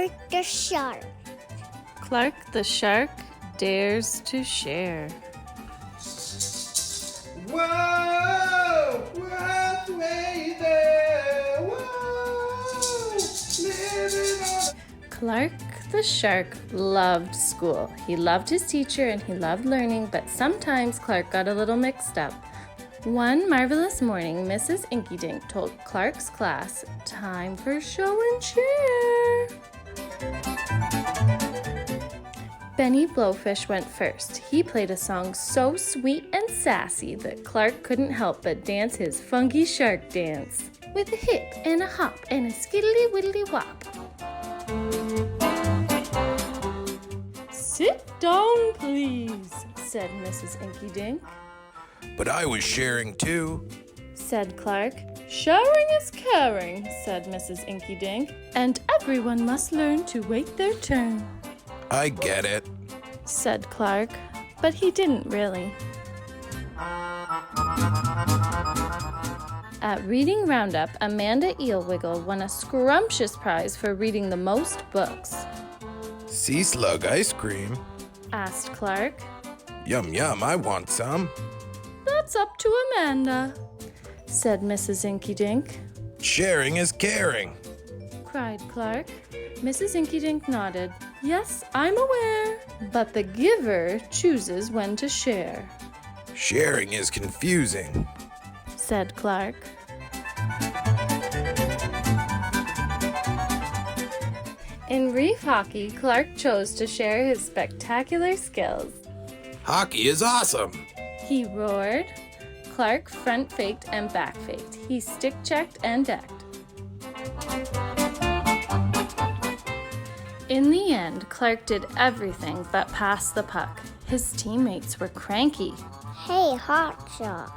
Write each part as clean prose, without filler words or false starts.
Clark the shark. Clark the shark dares to share. Whoa! Halfway there! Whoa! Living on... Clark the shark loved school. He loved his teacher and he loved learning, but sometimes Clark got a little mixed up. One marvelous morning, Mrs. Inkydink told Clark's class, "Time for show and share." Benny Blowfish went first. He played a song so sweet and sassy that Clark couldn't help but dance his funky shark dance. With a hip and a hop and a skiddly widdly wop. "Sit down, please," said Mrs. Inkydink. But I was sharing too, said Clark. "Sharing is caring," said Mrs. Inkydink. "And everyone must learn to wait their turn." I get it, said Clark, but he didn't really. At Reading Roundup, Amanda Eelwiggle won a scrumptious prize for reading the most books. Sea slug ice cream. Asked Clark. Yum yum, I want some. "That's up to Amanda," said Mrs. Inkydink. Sharing is caring, cried Clark. Mrs. Inkydink nodded. "Yes, I'm aware, but the giver chooses when to share," sharing is confusing, said Clark. In reef hockey, Clark chose to share his spectacular skills. Hockey is awesome, He roared. Clark front faked and back faked. He stick checked and decked. In the end, Clark did everything but pass the puck. His teammates were cranky. Hey, Hotshot.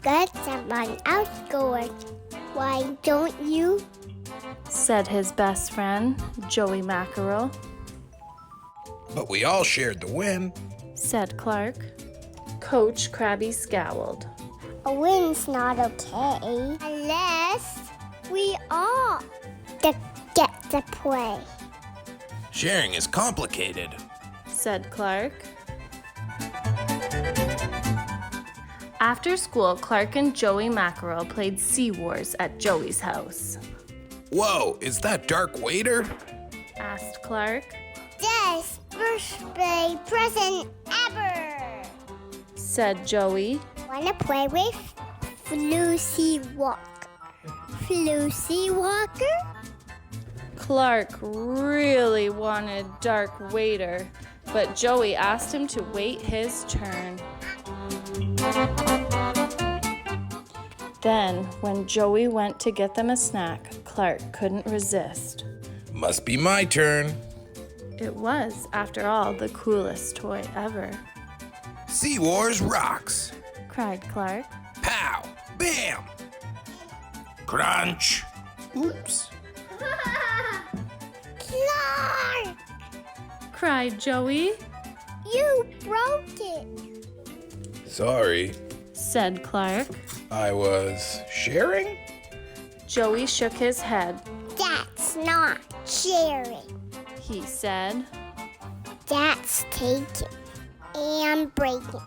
Get someone else going. Why don't you? Said his best friend, Joey Mackerel. but we all shared the win. Said Clark. Coach Krabby scowled. A win's not okay unless we all get to play. Sharing is complicated, Said Clark. After school, Clark and Joey Mackerel played Sea Wars at Joey's house. Whoa, is that Dark Waiter? Asked Clark. Best birthday present ever. Said Joey. Wanna play with Lucy Walker? Lucy Walker? Clark really wanted Dark Waiter, but Joey asked him to wait his turn. Then, when Joey went to get them a snack, Clark couldn't resist. Must be my turn. It was, after all, the coolest toy ever, Sea Wars rocks. cried Clark. Pow! Bam! Crunch! Oops. Clark! Cried Joey. You broke it. Sorry, Said Clark. I was sharing? Joey shook his head. That's not sharing. He said. That's taking and breaking.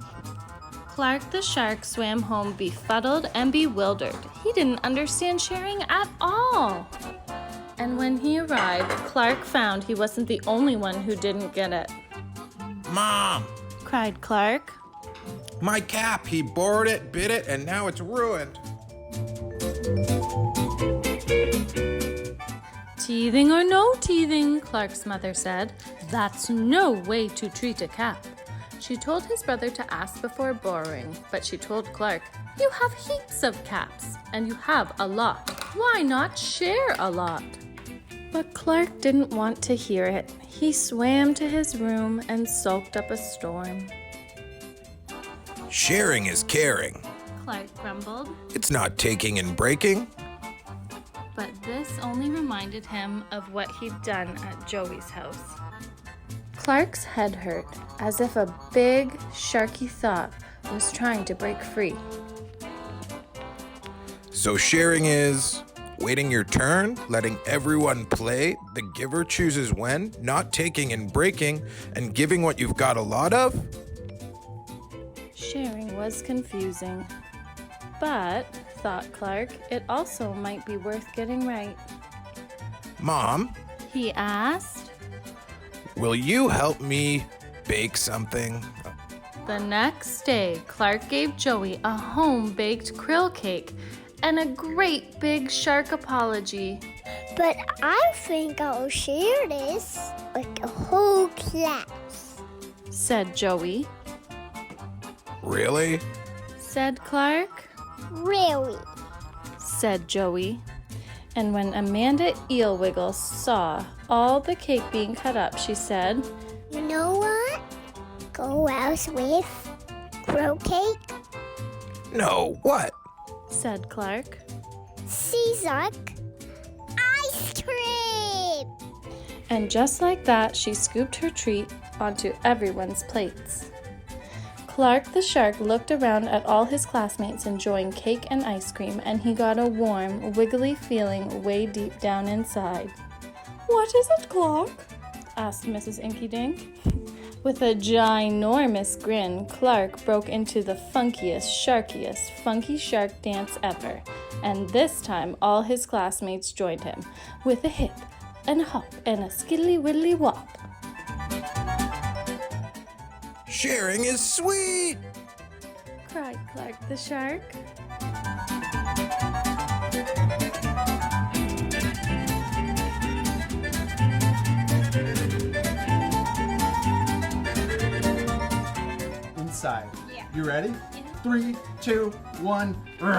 Clark the shark swam home befuddled and bewildered. He didn't understand sharing at all. And when he arrived, Clark found he wasn't the only one who didn't get it. Mom! Cried Clark. My cap, he bored it, bit it, and now it's ruined. Teething or no teething, Clark's mother said. That's no way to treat a cap. She told his brother to ask before borrowing, but she told Clark, you have heaps of caps, and you have a lot. Why not share a lot? But Clark didn't want to hear it. He swam to his room and sulked up a storm. Sharing is caring. Clark grumbled, It's not taking and breaking. but this only reminded him of what he'd done at Joey's house. Clark's head hurt, as if a big, sharky thought was trying to break free. So sharing is Waiting your turn, letting everyone play, the giver chooses when, not taking and breaking, and giving what you've got a lot of? Sharing was confusing. But, thought Clark, it also might be worth getting right. Mom, He asked. will you help me bake something? The next day, Clark gave Joey a home-baked krill cake and a great big shark apology. But I think I'll share this with the whole class. Said Joey. Really? Said Clark. Really? Said Joey. And when Amanda Eelwiggle saw all the cake being cut up, she said, You know what? Go out with krill cake, No, what? said Clark. Caesar, ice cream. And just like that, she scooped her treat onto everyone's plates. Clark the shark looked around at all his classmates enjoying cake and ice cream, and he got a warm, wiggly feeling way deep down inside. What is it, Clark? asked Mrs. Inkydink. With a ginormous grin, Clark broke into the sharkiest funky shark dance ever, and this time all his classmates joined him, with a hip and a hop and a skiddly-widdly wop. Sharing is sweet! Cried Clark the shark. Inside. Yeah. You ready? Yeah. 3, 2, 1. Roar!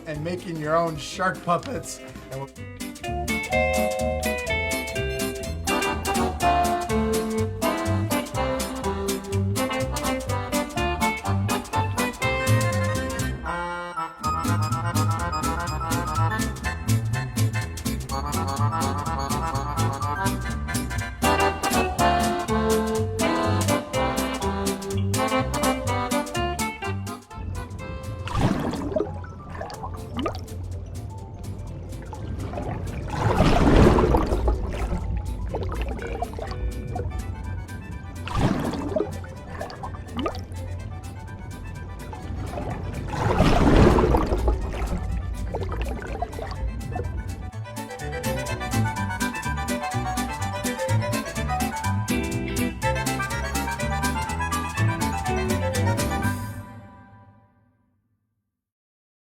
And making your own shark puppets. And